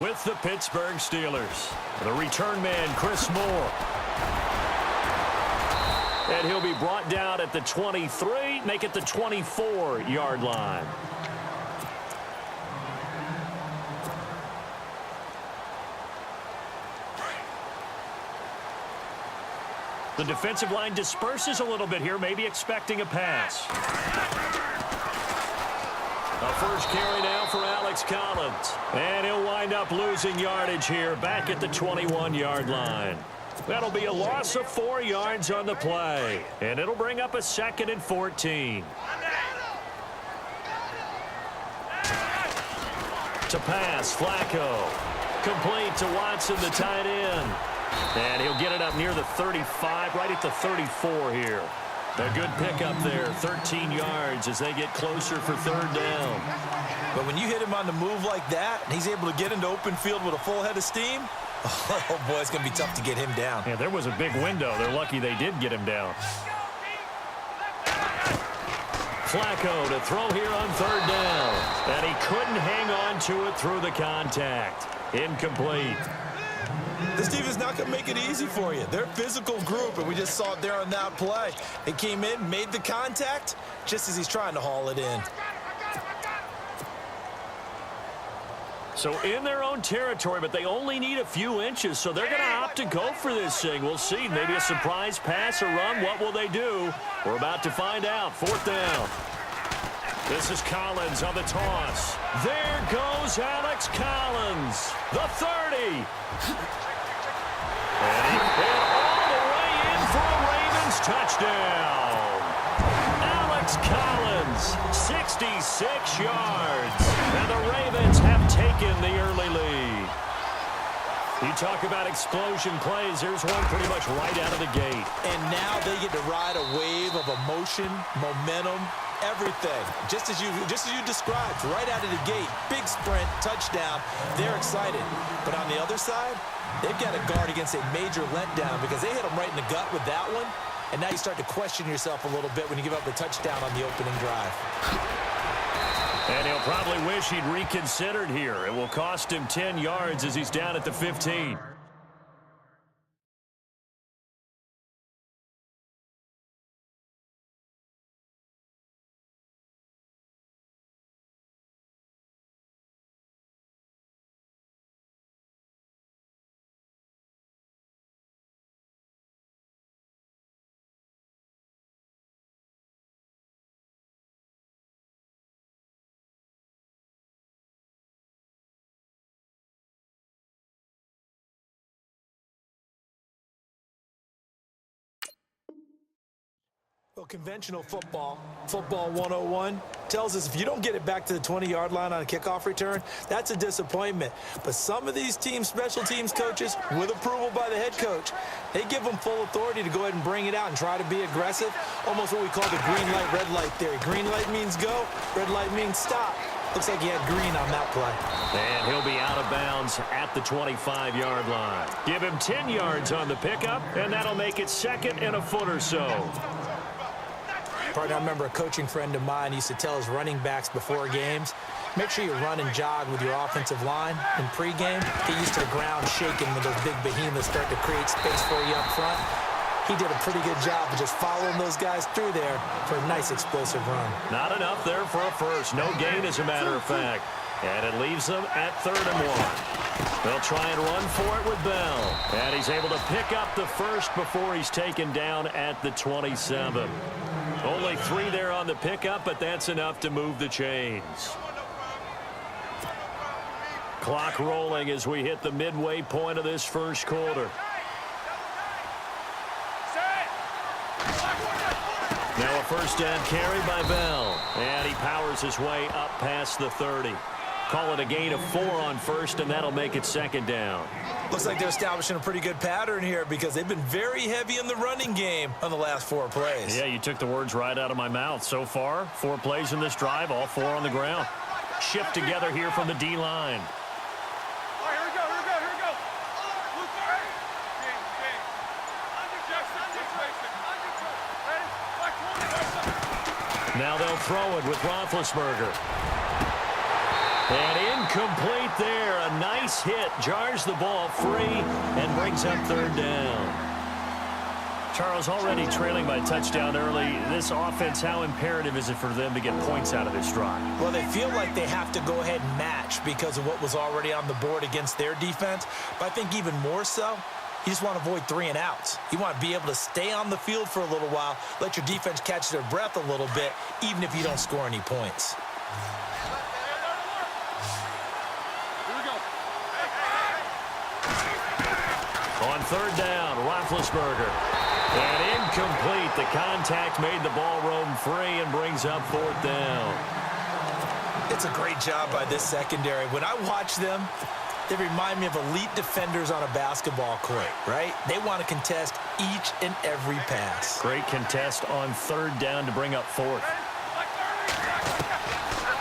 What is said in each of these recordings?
With the Pittsburgh Steelers, the return man, Chris Moore. And he'll be brought down at the 23, make it the 24-yard line. The defensive line disperses a little bit here, maybe expecting a pass. A first carry now for Alex Collins. And he'll wind up losing yardage here back at the 21-yard line. That'll be a loss of 4 yards on the play. And it'll bring up a 2nd and 14. To pass, Flacco. Complete to Watson, the tight end. And he'll get it up near the 35, right at the 34 here. A good pickup there, 13 yards as they get closer for 3rd down. But when you hit him on the move like that, and he's able to get into open field with a full head of steam, oh boy, it's going to be tough to get him down. Yeah, there was a big window. They're lucky they did get him down. Flacco to throw here on 3rd down. And he couldn't hang on to it through the contact. Incomplete. This team is not going to make it easy for you. They're a physical group, and we just saw it there on that play. They came in, made the contact, just as he's trying to haul it in. So in their own territory, but they only need a few inches, so they're going to opt to go for this thing. We'll see. Maybe a surprise pass or run. What will they do? We're about to find out. 4th down. This is Collins on the toss. There goes Alex Collins. The 30. And all the way in for a Ravens touchdown. Alex Collins, 66 yards. And the Ravens have taken the early lead. You talk about explosion plays. Here's one pretty much right out of the gate. And now they get to ride a wave of emotion, momentum, everything. Just as you described, right out of the gate. Big sprint, touchdown. They're excited. But on the other side, they've got to guard against a major letdown because they hit them right in the gut with that one. And now you start to question yourself a little bit when you give up the touchdown on the opening drive. And he'll probably wish he'd reconsidered here. It will cost him 10 yards as he's down at the 15. Well, conventional football 101, tells us if you don't get it back to the 20-yard line on a kickoff return, that's a disappointment. But some of these teams, special teams coaches, with approval by the head coach, they give them full authority to go ahead and bring it out and try to be aggressive, almost what we call the green light, red light theory. Green light means go, red light means stop. Looks like he had green on that play. And he'll be out of bounds at the 25-yard line. Give him 10 yards on the pickup, and that'll make it 2nd and a foot or so. Partner, I remember a coaching friend of mine used to tell his running backs before games, make sure you run and jog with your offensive line in pregame. Get used to the ground shaking when those big behemoths start to create space for you up front. He did a pretty good job of just following those guys through there for a nice explosive run. Not enough there for a first. No gain, as a matter of fact. And it leaves them at 3rd and 1. They'll try and run for it with Bell. And he's able to pick up the first before he's taken down at the 27. Only 3 there on the pickup, but that's enough to move the chains. Clock rolling as we hit the midway point of this first quarter. Now a first down carry by Bell. And he powers his way up past the 30. Call it a gain of 4 on first, and that'll make it 2nd down. Looks like they're establishing a pretty good pattern here because they've been very heavy in the running game on the last 4 plays. Yeah, you took the words right out of my mouth. So far, 4 plays in this drive, all 4 on the ground. Shift together here from the D-line. Now they'll throw it with Roethlisberger. And incomplete there. A nice hit. Jars the ball free and brings up third down. Charles, already trailing by a touchdown early. This offense, how imperative is it for them to get points out of this drive? Well, they feel like they have to go ahead and match because of what was already on the board against their defense. But I think even more so, you just want to avoid 3 and outs. You want to be able to stay on the field for a little while, let your defense catch their breath a little bit, even if you don't score any points. On third down, Roethlisberger. And incomplete. The contact made the ball roam free and brings up fourth down. It's a great job by this secondary. When I watch them, they remind me of elite defenders on a basketball court, right? They want to contest each and every pass. Great contest on third down to bring up fourth.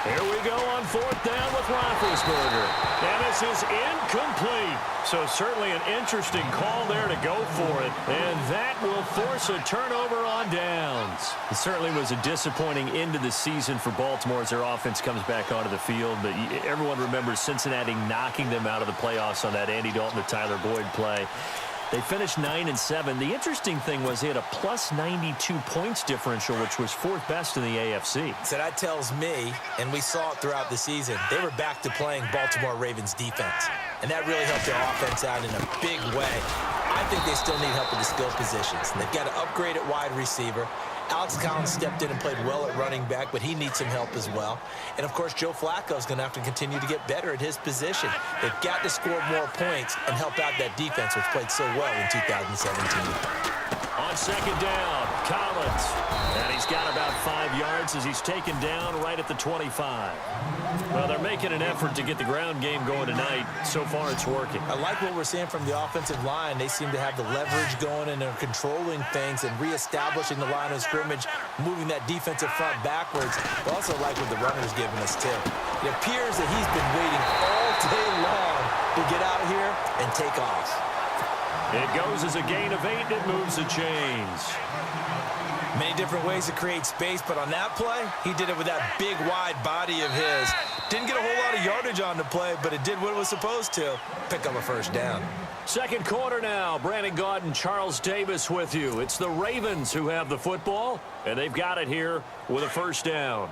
Here we go on fourth down with Roethlisberger. And this is incomplete. So certainly an interesting call there to go for it. And that will force a turnover on downs. It certainly was a disappointing end of the season for Baltimore as their offense comes back onto the field. But everyone remembers Cincinnati knocking them out of the playoffs on that Andy Dalton to Tyler Boyd play. They finished 9-7. The interesting thing was they had a plus 92 points differential, which was 4th best in the AFC. So that tells me, and we saw it throughout the season, they were back to playing Baltimore Ravens defense. And that really helped their offense out in a big way. I think they still need help with the skill positions. They've got to upgrade at wide receiver. Alex Collins stepped in and played well at running back, but he needs some help as well. And, of course, Joe Flacco is going to have to continue to get better at his position. They've got to score more points and help out that defense, which played so well in 2017. On second down, Collins. And he's got about 5 yards as he's taken down right at the 25. Well, they're making an effort to get the ground game going tonight. So far, it's working. I like what we're seeing from the offensive line. They seem to have the leverage going and they're controlling things and reestablishing the line of scrimmage, moving that defensive front backwards. But also like what the runner's giving us, too. It appears that he's been waiting all day long to get out here and take off. It goes as a gain of 8, and it moves the chains. Many different ways to create space, but on that play, he did it with that big, wide body of his. Didn't get a whole lot of yardage on the play, but it did what it was supposed to. Pick up a first down. Second quarter now. Brandon Gaudin and Charles Davis with you. It's the Ravens who have the football, and they've got it here with a first down.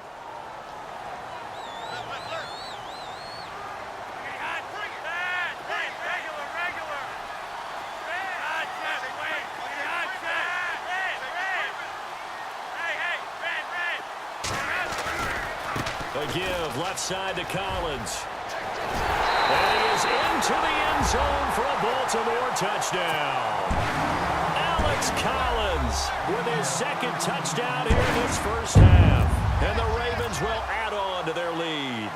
A give left side to Collins. And he is into the end zone for a Baltimore touchdown. Alex Collins with his second touchdown here in this first half. And the Ravens will add on to their lead.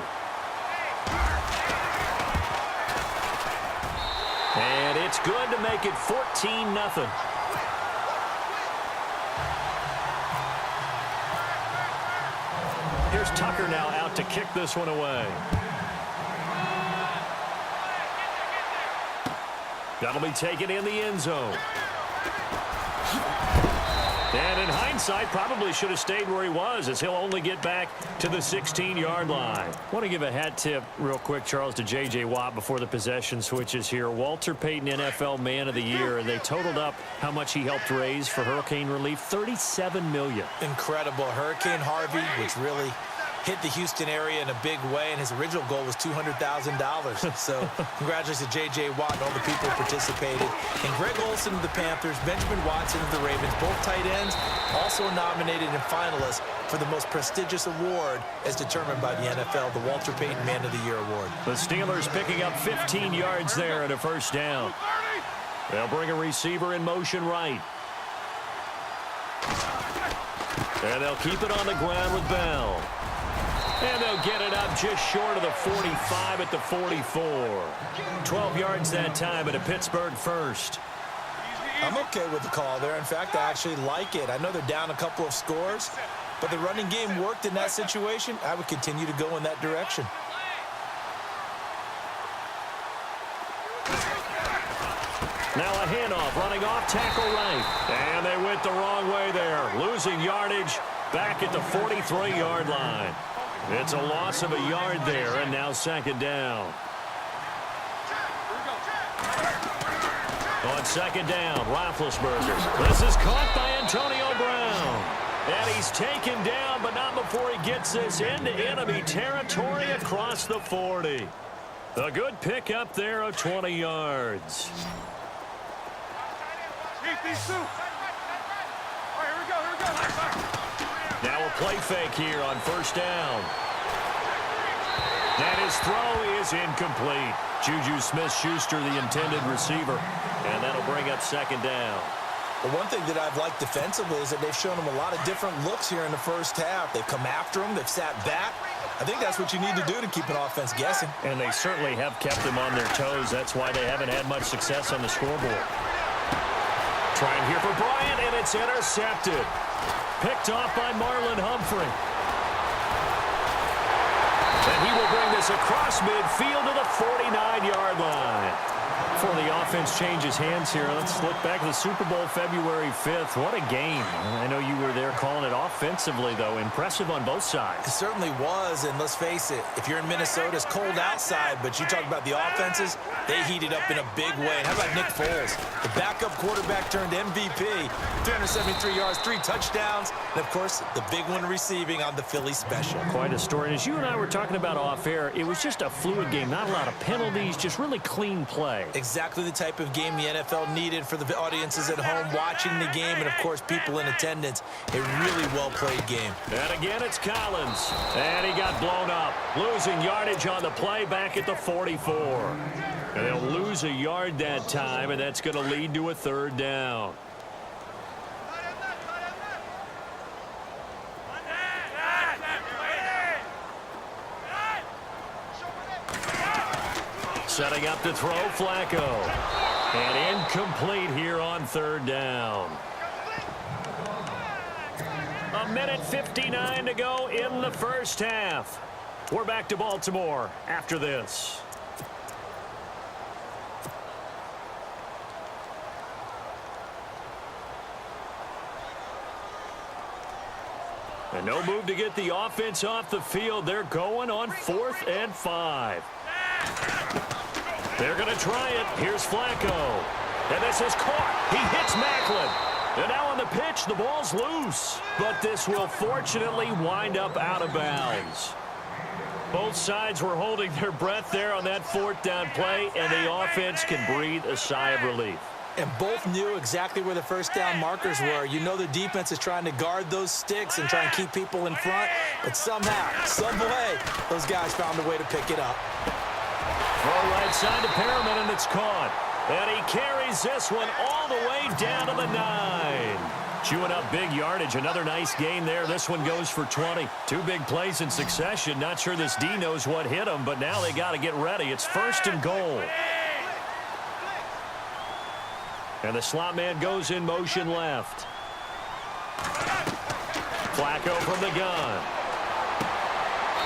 And it's good to make it 14-0. Here's Tucker now out to kick this one away. That'll be taken in the end zone. And in hindsight, probably should have stayed where he was as he'll only get back to the 16-yard line. I want to give a hat tip real quick, Charles, to J.J. Watt before the possession switches here. Walter Payton, NFL Man of the Year, and they totaled up how much he helped raise for hurricane relief, $37 million. Incredible. Hurricane Harvey, which really hit the Houston area in a big way, and his original goal was $200,000. So congratulations to J.J. Watt and all the people who participated. And Greg Olsen of the Panthers, Benjamin Watson of the Ravens, both tight ends, also nominated and finalists for the most prestigious award as determined by the NFL, the Walter Payton Man of the Year Award. The Steelers picking up 15 yards there and a first down. They'll bring a receiver in motion right. And they'll keep it on the ground with Bell. And they'll get it up just short of the 45 at the 44. 12 yards that time at a Pittsburgh first. I'm okay with the call there. In fact, I actually like it. I know they're down a couple of scores, but the running game worked in that situation. I would continue to go in that direction. Now a handoff, running off, tackle right. And they went the wrong way there, losing yardage back at the 43-yard line. It's a loss of a yard there, and now second down. On second down, Roethlisberger. This is caught by Antonio Brown. And he's taken down, but not before he gets this into enemy territory across the 40. A good pick up there of 20 yards. Now a play fake here on first down. And his throw is incomplete. Juju Smith-Schuster, the intended receiver. And that'll bring up second down. The one thing that I've liked defensively is that they've shown him a lot of different looks here in the first half. They've come after him. They've sat back. I think that's what you need to do to keep an offense guessing. And they certainly have kept them on their toes. That's why they haven't had much success on the scoreboard. Trying here for Bryant, and it's intercepted. Picked off by Marlon Humphrey. And he will bring this across midfield to the 49-yard line. Before the offense changes hands here, let's look back at the Super Bowl February 5th. What a game. I know you were there calling it offensively, though. Impressive on both sides. It certainly was, and let's face it, if you're in Minnesota, it's cold outside, but you talk about the offenses, they heated up in a big way. And how about Nick Foles? The backup quarterback turned MVP, 373 yards, 3 touchdowns, and, of course, the big one receiving on the Philly special. Quite a story. And as you and I were talking about off air, it was just a fluid game. Not a lot of penalties, just really clean play. Exactly the type of game the NFL needed for the audiences at home watching the game and, of course, people in attendance. A really well-played game. And again, it's Collins. And he got blown up. Losing yardage on the play back at the 44. And they'll lose a yard that time, and that's going to lead to a third down. Setting up to throw, Flacco. And incomplete here on third down. 1:59 to go in the first half. We're back to Baltimore after this. And no move to get the offense off the field. They're going on 4th and 5. They're going to try it. Here's Flacco. And this is caught. He hits Macklin. And now on the pitch, the ball's loose. But this will fortunately wind up out of bounds. Both sides were holding their breath there on that 4th down play, and the offense can breathe a sigh of relief. And both knew exactly where the first down markers were. You know the defense is trying to guard those sticks and try and keep people in front. But somehow, some way, those guys found a way to pick it up. Throw right side to Perriman, and it's caught. And he carries this one all the way down to the 9. Chewing up big yardage. Another nice gain there. This one goes for 20. 2 big plays in succession. Not sure this D knows what hit him, but now they got to get ready. It's 1st and goal. And the slot man goes in motion left. Flacco from the gun.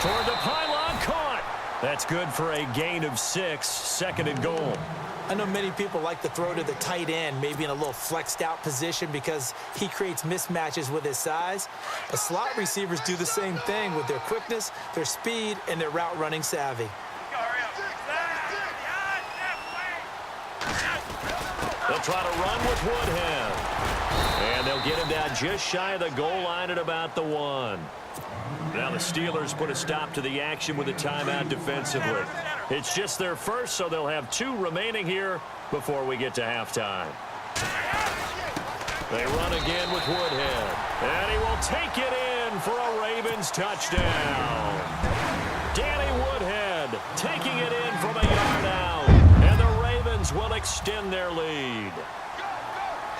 Toward the pylon, caught. That's good for a gain of 6, 2nd and goal. I know many people like to throw to the tight end, maybe in a little flexed out position because he creates mismatches with his size. But slot receivers do the same thing with their quickness, their speed, and their route running savvy. They'll try to run with Woodhead. And they'll get him down just shy of the goal line at about the 1. Now the Steelers put a stop to the action with a timeout defensively. It's just their first, so they'll have 2 remaining here before we get to halftime. They run again with Woodhead. And he will take it in for a Ravens touchdown. Danny Woodhead taking it in from a yard out. And the Ravens will extend their lead.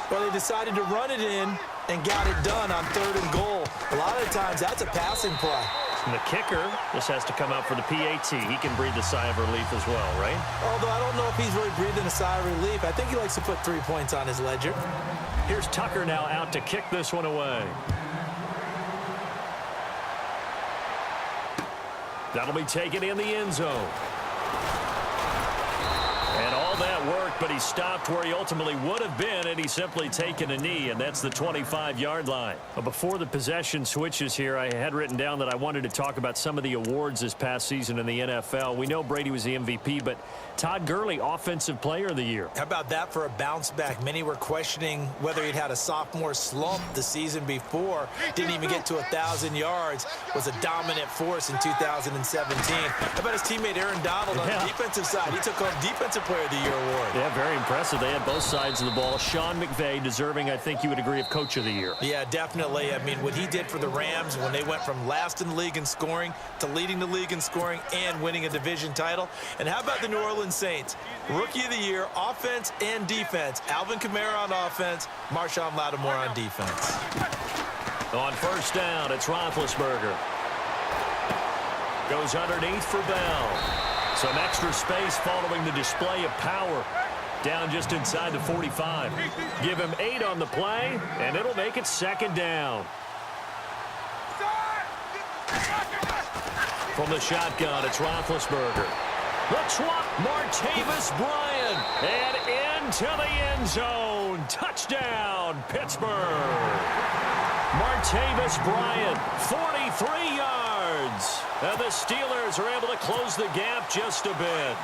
Well, they decided to run it in and got it done on 3rd and goal. A lot of times, that's a passing play. And the kicker just has to come out for the PAT. He can breathe a sigh of relief as well, right? Although I don't know if he's really breathing a sigh of relief. I think he likes to put 3 points on his ledger. Here's Tucker now out to kick this one away. That'll be taken in the end zone. And all that work but he stopped where he ultimately would have been, and he's simply taken a knee, and that's the 25-yard line. But before the possession switches here, I had written down that I wanted to talk about some of the awards this past season in the NFL. We know Brady was the MVP, but Todd Gurley, Offensive Player of the Year. How about that for a bounce back? Many were questioning whether he'd had a sophomore slump the season before. Didn't even get to 1,000 yards. Was a dominant force in 2017. How about his teammate Aaron Donald on the defensive side? He took home Defensive Player of the Year award. Yeah, very impressive. They had both sides of the ball. Sean McVay deserving, I think you would agree, of Coach of the Year. Yeah, definitely. I mean, what he did for the Rams when they went from last in the league in scoring to leading the league in scoring and winning a division title. And how about the New Orleans Saints? Rookie of the Year, offense and defense. Alvin Kamara on offense, Marshawn Lattimore on defense. On first down, it's Roethlisberger. Goes underneath for Bell. Some extra space following the display of power. Down just inside the 45. Give him 8 on the play, and it'll make it second down. From the shotgun, it's Roethlisberger. The swap, Martavis Bryant. And into the end zone. Touchdown, Pittsburgh. Martavis Bryant, 43 yards. And the Steelers are able to close the gap just a bit.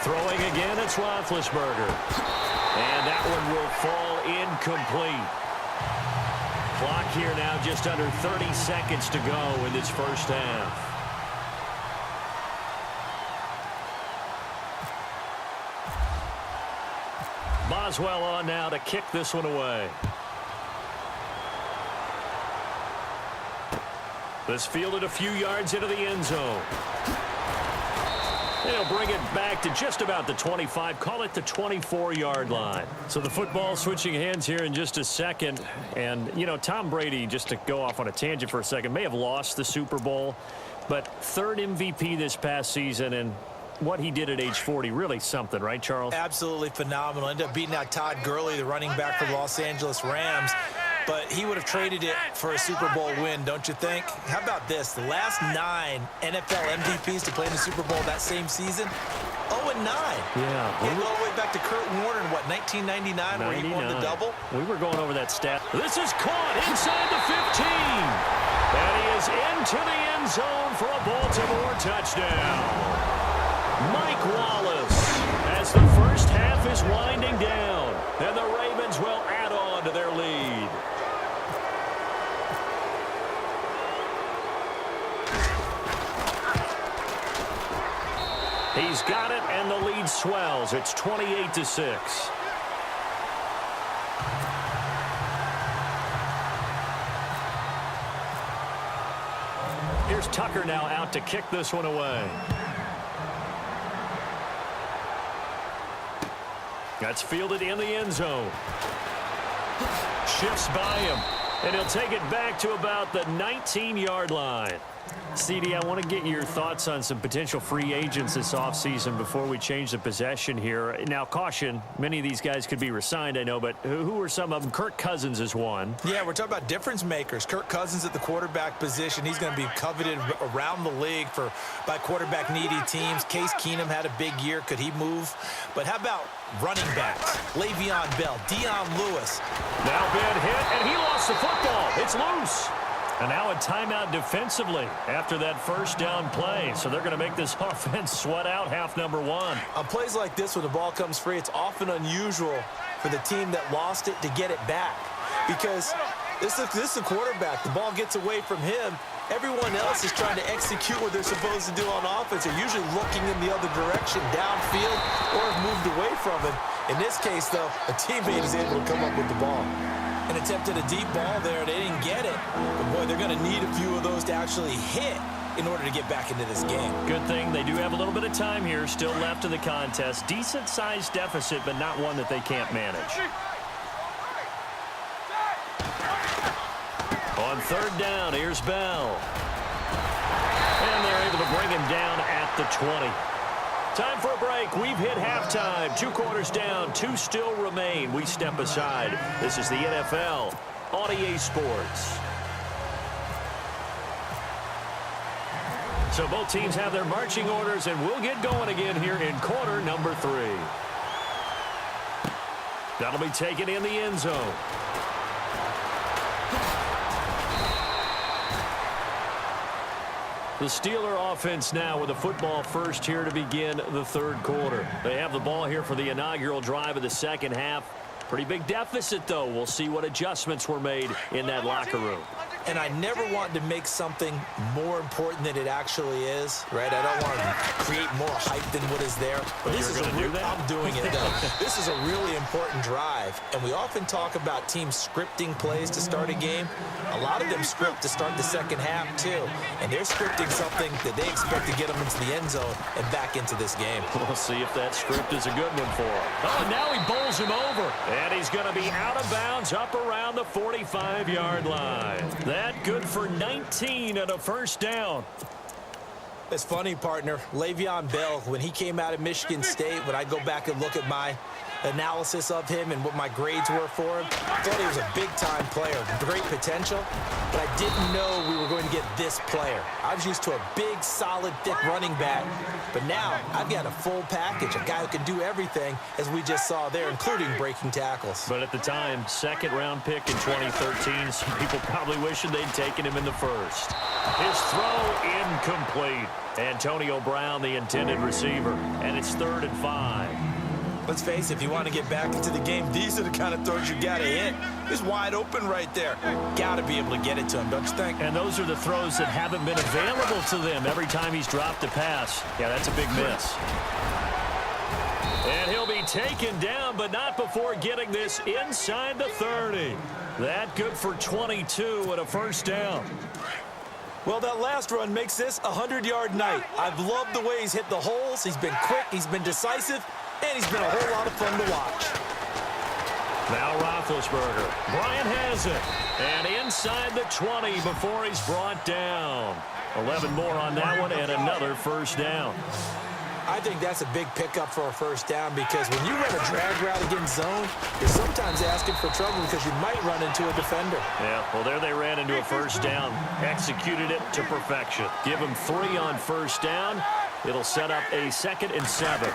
Throwing again, it's Roethlisberger. And that one will fall incomplete. Clock here now just under 30 seconds to go in this first half. Boswell on now to kick this one away. This fielded a few yards into the end zone. They'll bring it back to just about the 25, call it the 24-yard line. So the football switching hands here in just a second. And, you know, Tom Brady, just to go off on a tangent for a second, may have lost the Super Bowl, but third MVP this past season, and what he did at age 40, really something, right, Charles? Absolutely phenomenal. Ended up beating out Todd Gurley, the running back for the Los Angeles Rams. But he would have traded it for a Super Bowl win, don't you think? How about this? The last 9 NFL MVPs to play in the Super Bowl that same season, 0-9. Yeah. He went all the way back to Kurt Warner in, what, 1999, where he won the double? We were going over that stat. This is caught inside the 15. And he is into the end zone for a Baltimore touchdown. Mike Wallace, as the first half is winding down, and the Ravens will add on to their lead. He's got it, and the lead swells. It's 28-6. Here's Tucker now out to kick this one away. That's fielded in the end zone. Shifts by him, and he'll take it back to about the 19-yard line. CD, I want to get your thoughts on some potential free agents this offseason before we change the possession here. Now, caution, many of these guys could be re-signed, I know, but who are some of them? Kirk Cousins is one. Yeah, we're talking about difference makers. Kirk Cousins at the quarterback position. He's going to be coveted around the league by quarterback-needy teams. Case Keenum had a big year. Could he move? But how about running backs? Le'Veon Bell, Dion Lewis. Now been hit, and he lost the football. It's loose. And now a timeout defensively after that first down play. So they're going to make this offense sweat out half number one. On plays like this, when the ball comes free, it's often unusual for the team that lost it to get it back. Because this is a quarterback. The ball gets away from him. Everyone else is trying to execute what they're supposed to do on offense. They're usually looking in the other direction, downfield, or have moved away from him. In this case, though, a teammate is able to come up with the ball. And attempted a deep ball there. They didn't get it. But, boy, they're going to need a few of those to actually hit in order to get back into this game. Good thing they do have a little bit of time here still left in the contest. Decent-sized deficit, but not one that they can't manage. On third down, here's Bell. And they're able to bring him down at the 20. Time for a break. We've hit halftime. 2 quarters down. 2 still remain. We step aside. This is the NFL on EA Sports. So both teams have their marching orders, and we'll get going again here in quarter number 3. That'll be taken in the end zone. The Steeler offense now with a football first here to begin the third quarter. They have the ball here for the inaugural drive of the second half. Pretty big deficit, though. We'll see what adjustments were made in that locker room. And I never want to make something more important than it actually is, right? I don't want to create more hype than what is there. But this is I'm doing it, though. This is a really important drive. And we often talk about teams scripting plays to start a game. A lot of them script to start the second half, too. And they're scripting something that they expect to get them into the end zone and back into this game. We'll see if that script is a good one for him. Oh, now he bowls him over. And he's going to be out of bounds up around the 45-yard line. That good for 19 and a first down. It's funny, partner. Le'Veon Bell, when he came out of Michigan State, when I go back and look at my analysis of him and what my grades were for him, I thought he was a big-time player, great potential, but I didn't know we were going to get this player. I was used to a big, solid, thick running back, but now I've got a full package, a guy who can do everything, as we just saw there, including breaking tackles. But at the time, second-round pick in 2013, some people probably wishing they'd taken him in the first. His throw incomplete. Antonio Brown, the intended receiver, and it's 3rd and 5. Let's face it, if you want to get back into the game, these are the kind of throws you got to hit. He's wide open right there. Got to be able to get it to him, don't you think? And those are the throws that haven't been available to them every time he's dropped a pass. Yeah, that's a big miss. And he'll be taken down, but not before getting this inside the 30. That good for 22 and a first down. Well, that last run makes this a 100-yard night. I've loved the way he's hit the holes. He's been quick, he's been decisive, and he's been a whole lot of fun to watch. Now Roethlisberger. Bryant has it. And inside the 20 before he's brought down. 11 more on that one and another first down. I think that's a big pickup for a first down because when you run a drag route against zone, you're sometimes asking for trouble because you might run into a defender. Yeah, well, there they ran into a first down. Executed it to perfection. Give him 3 on first down. It'll set up a 2nd and 7.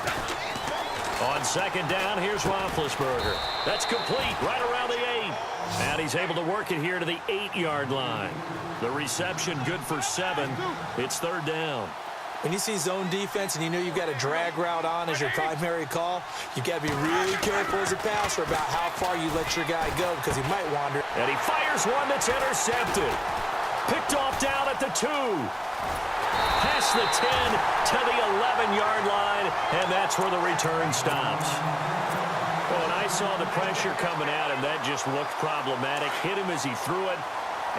On second down, here's Roethlisberger. That's complete right around the 8. And he's able to work it here to the 8-yard line. The reception good for 7. It's 3rd down. When you see zone defense and you know you've got a drag route on as your primary call, you've got to be really careful as a passer about how far you let your guy go because he might wander. And he fires one that's intercepted. Picked off down at the 2. Past the 10 to the 11-yard line, and that's where the return stops. Well, when I saw the pressure coming at him, that just looked problematic. Hit him as he threw it,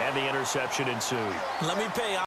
and the interception ensued. Let me pay